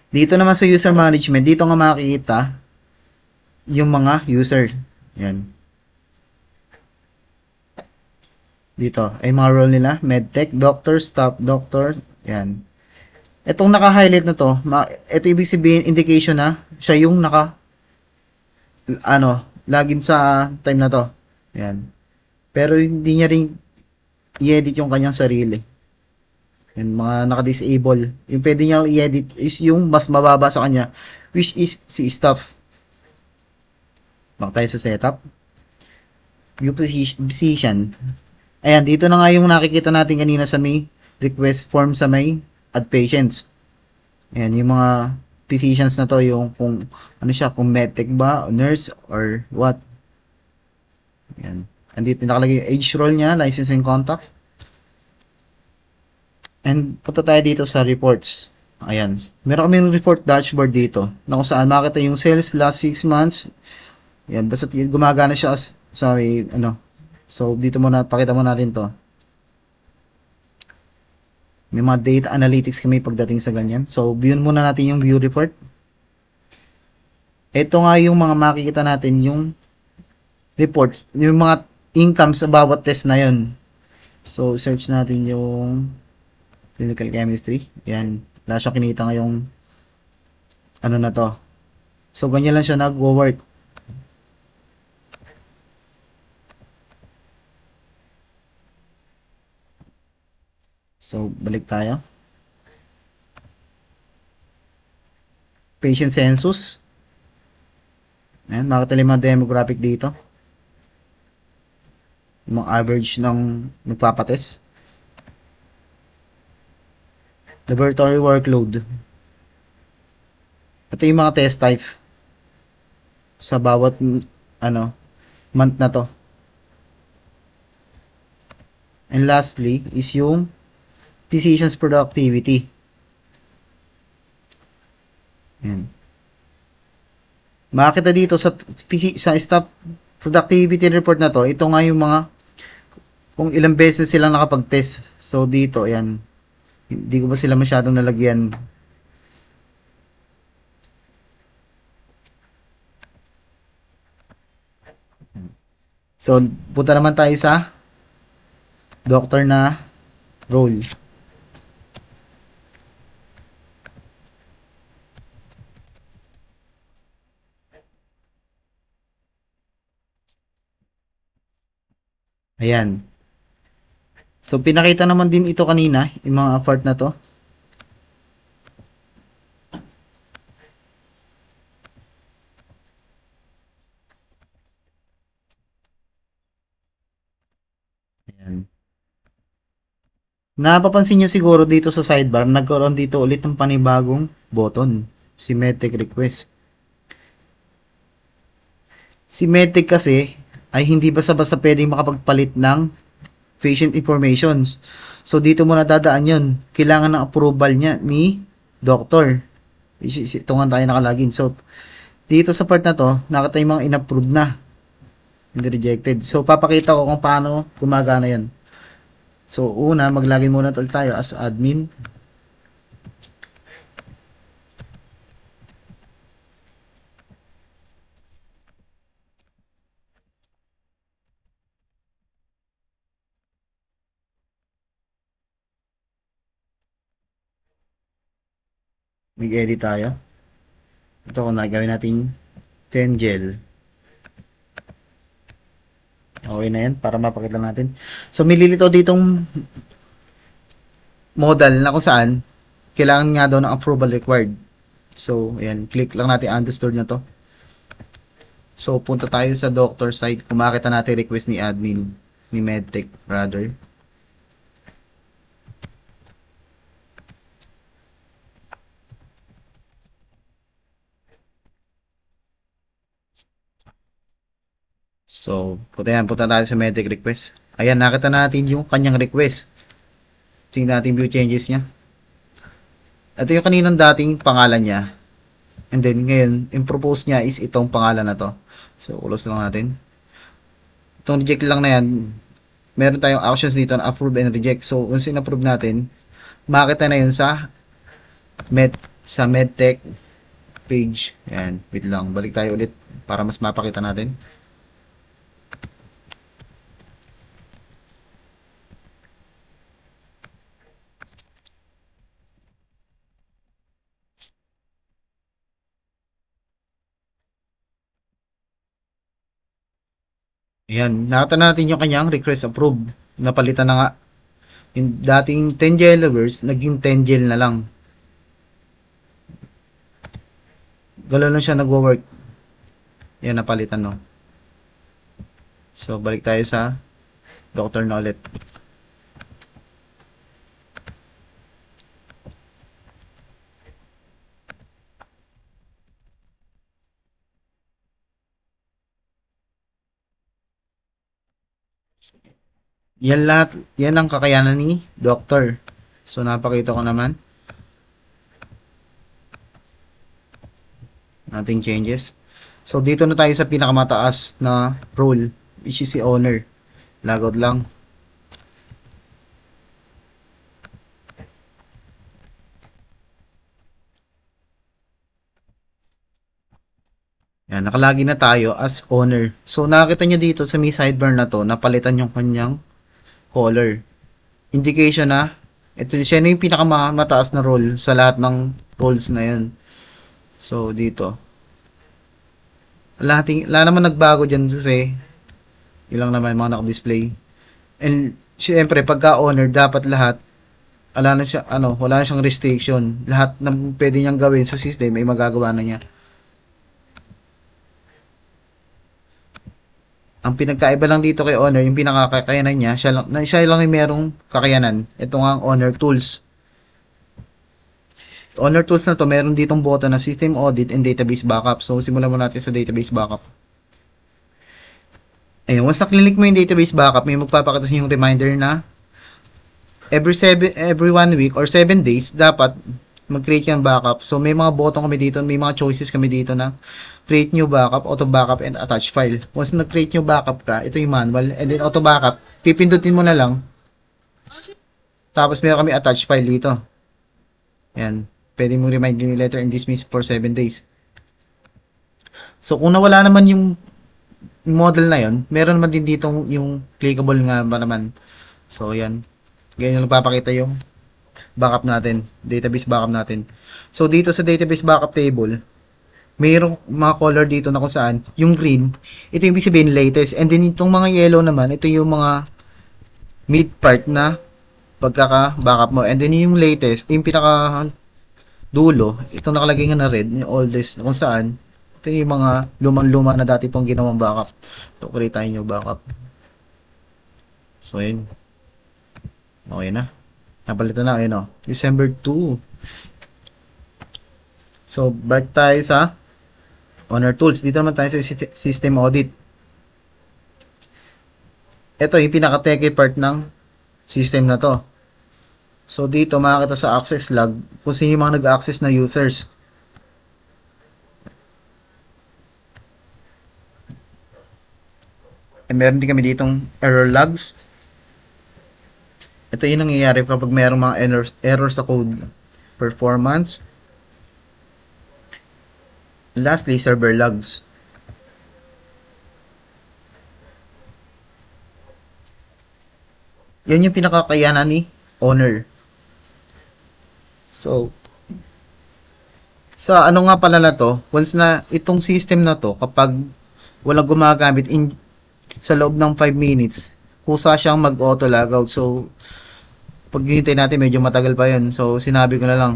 Dito naman sa user management, dito nga makikita yung mga user. Yan. Dito, ay mga role nila, medtech, doctor, staff doctor, yan. Itong naka-highlight na to, ito ibig sabihin indication na siya yung login sa time na to. Yan. Pero hindi niya rin i-edit yung kanyang sarili. Yan, mga naka-disable. Yung pwede niya i-edit is yung mas mababa sa kanya, which is si staff. Baka tayo sa setup. View position. Ayan, dito na nga yung nakikita natin kanina sa may request form sa may add patients. Ayan, yung mga physicians na to, yung kung ano siya, kung medtech ba, nurse, or what. Ayan. Andito nakalagay yung age role niya, license and contact. And punta tayo dito sa reports. Ayan. Meron kami yung report dashboard dito na kung saan makita yung sales last 6 months. Ayan, basta gumagana siya as sa So, dito muna, pakita mo natin to. May mga data analytics kami pagdating sa ganyan. So, viewin muna natin yung view report. Ito nga yung mga makikita natin, yung reports, yung mga income sa bawat test na yun. So, search natin yung clinical chemistry. Ayan. Wala siyang kinita ngayong ano na to. So, ganyan lang siya nag-work. So, balik tayo. Patient census. Ayan, makita yung mga demographic dito. Yung mga average ng nagpapatest. Laboratory workload. Ito yung mga test type. Sa bawat, month na to. And lastly, is yung physician's productivity. Ayan. Makikita dito sa staff productivity report na to, ito nga yung mga kung ilang beses silang nakapag-test. So, dito, ayan. Hindi ko ba sila masyadong nalagyan. So, punta naman tayo sa doctor na role. Ayan. So, pinakita naman din ito kanina, yung mga part na to. Ayan. Napapansin nyo siguro dito sa sidebar, nagkaroon dito ulit ng panibagong button, si Medtech Request. Si Medtech kasi ay hindi basta-basta pwedeng makapagpalit ng patient informations. So, dito muna dadaan yun. Kailangan ng approval niya ni doctor. Ito nga tayo nakalagin. So, dito sa part na to, nakita yung mga in-approve na. Hindi rejected. So, papakita ko kung paano gumagana yan. So, una, maglagin muna tayo as admin. Mag-edit tayo. Ito kung nagawin natin 10 gel. Okay na yan para mapakita natin. So, mililito ditong modal na kung saan kailangan nga daw ng approval required. So, ayan. Click lang natin understood na to. So, punta tayo sa doctor side. Kung makita natin request ni admin, ni Medtech rather. So, punta tayo sa Medtech request. Ayan, nakita natin yung kanyang request. Tingnan natin view changes niya. Ito yung kaninang dating pangalan niya. And then, ngayon, yung propose niya is itong pangalan na to. So, close lang natin. Itong reject lang na yan, meron tayong actions dito na approve and reject. So, kung sin-approve natin, makita na yun sa sa medtech page. Yan, wait lang. Balik tayo ulit para mas mapakita natin. Ayan, nakita natin yung kanyang request approved. Napalitan na nga. Yung dating 10 Gelivers, naging 10 gel na lang. Gano'n lang siya nagwo-work. Yan, napalitan no. So, balik tayo sa doctor na ulit. Yan lahat, yan ang kakayanan ni doctor. So, napakita ko naman. Nothing changes. So, dito na tayo sa pinakamataas na role, which is si owner. Lagout lang. Yan, nakalagi na tayo as owner. So, nakita nyo dito sa may sidebar na to, napalitan yung kanyang color. Indication na, ito siya na yung pinakamataas na role sa lahat ng roles na yun. So, dito. Wala naman nagbago dyan kasi ilang naman mga naka-display. And, syempre, pagka owner, dapat lahat, wala na siyang restriction. Lahat ng pwede niyang gawin sa system ay magagawa na niya. Ang pinagkaiba lang dito kay Honor, yung pinakakakayanan niya, siya lang yung merong kakayanan. Ito nga ang Honor Tools. Honor Tools na to, meron ditong button na System Audit and Database Backup. So, simulan mo natin sa Database Backup. Ayun, once na-click mo yung Database Backup, may magpapakita sa yung reminder na every 1 week or 7 days, dapat mag-create yung backup. So, may mga button kami dito, may mga choices kami dito na create new backup, auto backup, and attach file. Once nag-create new backup ka, ito yung manual, and then auto backup, pipindutin mo na lang. Tapos, meron kami attach file dito. Yan. Pwede mong remind yung letter and dismiss for 7 days. So, kung nawala naman yung model na yon, meron naman din dito yung clickable nga ba naman. So, yan. Ganyan yung papakita yung backup natin, database backup natin. So, dito sa database backup table, mayroong mga color dito na kung saan, yung green, ito yung ibig sabihin latest. And then, itong mga yellow naman, ito yung mga mid part na pagkaka-backup mo. And then, yung latest, yung pinaka dulo, itong nakalagay nga na red, yung oldest, kung saan, ito yung mga lumang-luma na dati pong ginawang backup. So, create tayo yung backup. So, yun. Okay na. Napalitan na, ayun o. December 2. So, back tayo sa Honor Tools. Dito naman tayo sa System Audit. Ito yung pinaka-techy part ng system na to. So, dito makakita sa access log kung sino yung mga nag-access na users. And meron din kami ditong error logs. Ito yung nangyayari kapag mayroong mga errors sa code performance. Lastly, server logs. Yan yung pinakakayanan ni owner. So, sa ano nga pala na to, once na itong system na to, kapag walang gumagamit sa loob ng 5 minutes, kusa siyang mag-auto logout. So, pag hinintay natin, medyo matagal pa yun. So, sinabi ko na lang.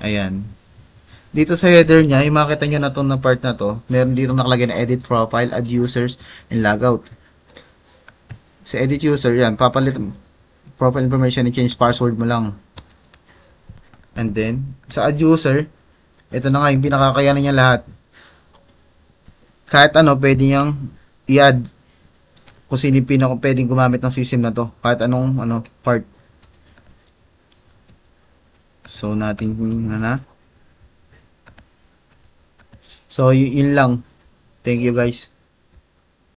Ayan. Dito sa header niya, yung makita nyo na to na part na to, meron dito nakalagay na edit profile, add users, and logout. Sa edit user, yan, papalit profile information and change password mo lang. And then, sa add user, ito na nga yung pinakakayanan niya lahat. Kahit ano, pwede niyang i-add kung sino yung pwedeng gumamit ng system na to. Kahit anong part. So, natin na. So, yun lang. Thank you guys.